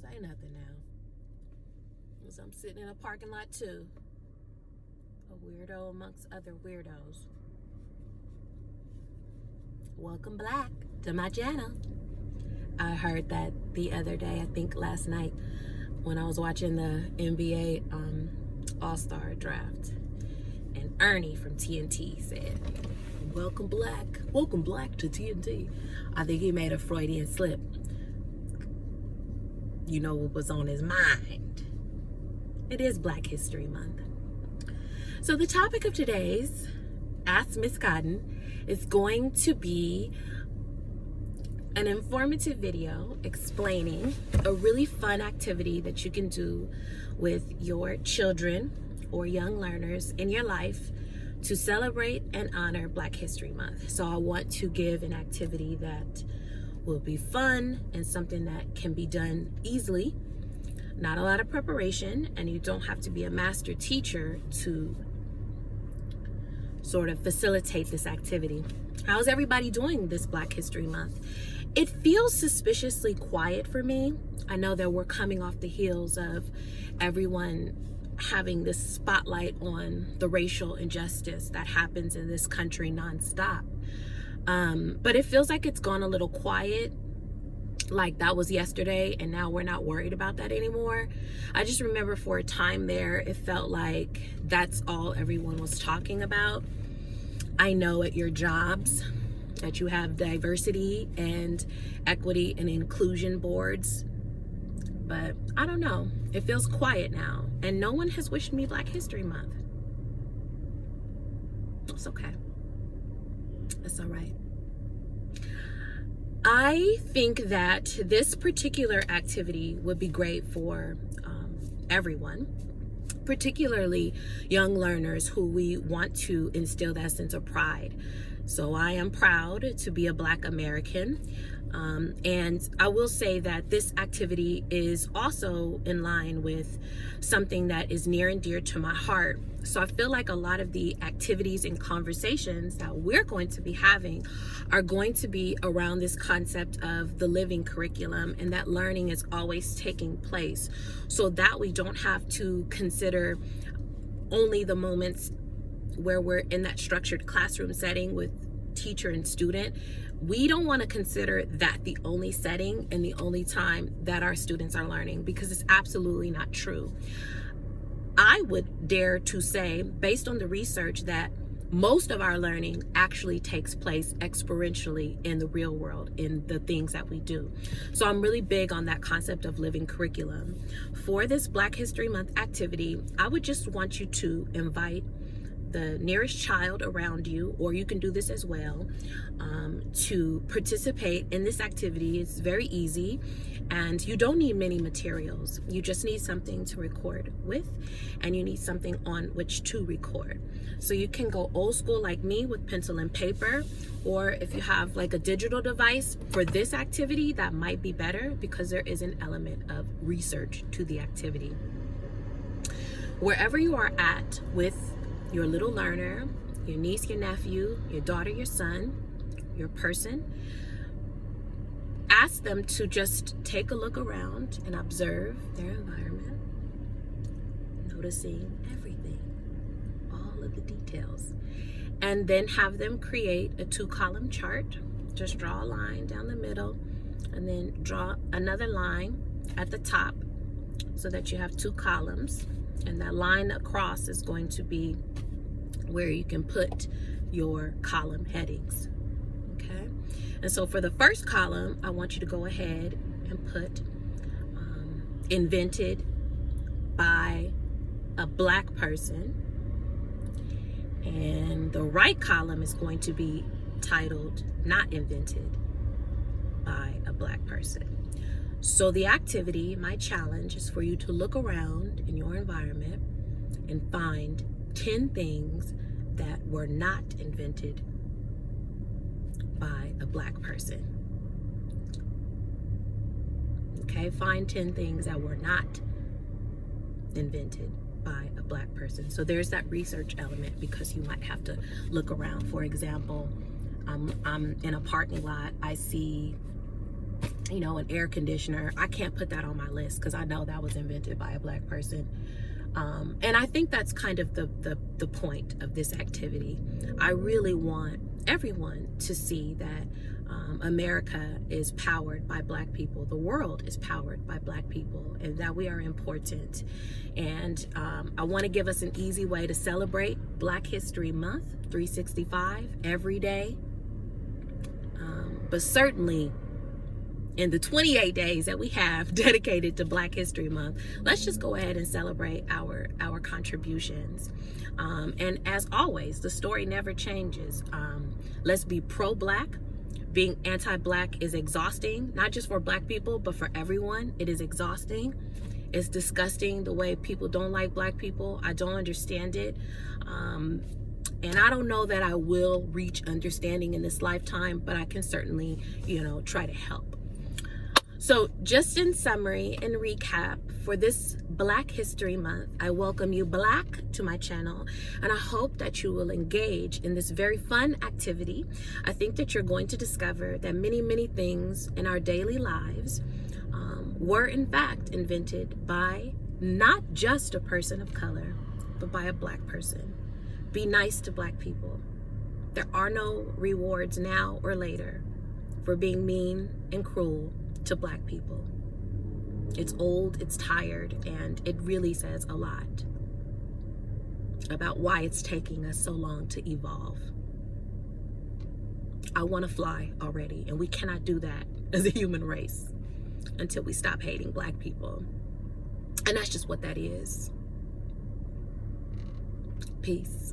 Say nothing now. Because I'm sitting in a parking lot too. A weirdo amongst other weirdos. Welcome back to my channel. I heard that the other day, I think last night, when I was watching the NBA All-Star draft. And Ernie from TNT said, welcome black to TNT. I think he made a Freudian slip. You know what was on his mind. It is Black History Month. So the topic of today's Ask Miss Cotton is going to be an informative video explaining a really fun activity that you can do with your children or young learners in your life to celebrate and honor Black History Month. So I want to give an activity that will be fun and something that can be done easily, not a lot of preparation, and you don't have to be a master teacher to sort of facilitate this activity. How's everybody doing this Black History Month? It feels suspiciously quiet for me. I know that we're coming off the heels of everyone having this spotlight on the racial injustice that happens in this country nonstop. But it feels like it's gone a little quiet, like that was yesterday, and now we're not worried about that anymore. I just remember for a time there, it felt like that's all everyone was talking about. I know at your jobs that you have diversity and equity and inclusion boards, but I don't know. It feels quiet now, and no one has wished me Black History Month. It's okay. It's all right. I think that this particular activity would be great for everyone, particularly young learners who we want to instill that sense of pride. So I am proud to be a Black American. And I will say that this activity is also in line with something that is near and dear to my heart. So I feel like a lot of the activities and conversations that we're going to be having are going to be around this concept of the living curriculum, and that learning is always taking place, so that we don't have to consider only the moments where we're in that structured classroom setting with teacher and student. We don't want to consider that the only setting and the only time that our students are learning, because it's absolutely not true. I would dare to say, based on the research, that most of our learning actually takes place experientially in the real world, in the things that we do. So I'm really big on that concept of living curriculum. For this Black History Month activity, I would just want you to invite the nearest child around you, or you can do this as well, to participate in this activity. It's very easy, and you don't need many materials. You just need something to record with, and you need something on which to record. So you can go old school like me with pencil and paper, or if you have like a digital device for this activity, that might be better, because there is an element of research to the activity. Wherever you are at with your little learner, your niece, your nephew, your daughter, your son, your person, ask them to just take a look around and observe their environment, noticing everything, all of the details, and then have them create a 2-column chart. Just draw a line down the middle, and then draw another line at the top, so that you have 2 columns. And that line across is going to be where you can put your column headings, okay? And so for the first column, I want you to go ahead and put invented by a Black person. And the right column is going to be titled not invented by a Black person. So the activity, my challenge, is for you to look around in your environment and find 10 things that were not invented by a Black person. Okay, find 10 things that were not invented by a Black person. So there's that research element, because you might have to look around. For example, I'm in a parking lot, I see you know, an air conditioner. I can't put that on my list because I know that was invented by a Black person. And I think that's kind of the point of this activity. I really want everyone to see that America is powered by Black people. The world is powered by Black people, and that we are important. And I want to give us an easy way to celebrate Black History Month, 365, every day. But certainly in the 28 days that we have dedicated to Black History Month, let's just go ahead and celebrate our contributions. And as always, the story never changes. Let's be pro-Black. Being anti-Black is exhausting, not just for Black people, but for everyone. It is exhausting. It's disgusting the way people don't like Black people. I don't understand it. And I don't know that I will reach understanding in this lifetime, but I can certainly, you know, try to help. So just in summary and recap, for this Black History Month, I welcome you Black to my channel, and I hope that you will engage in this very fun activity. I think that you're going to discover that many things in our daily lives were in fact invented by not just a person of color, but by a Black person. Be nice to Black people. There are no rewards now or later for being mean and cruel to Black people. It's old, it's tired, and it really says a lot about why it's taking us so long to evolve. I want to fly already, and we cannot do that as a human race until we stop hating Black people. And that's just what that is. Peace.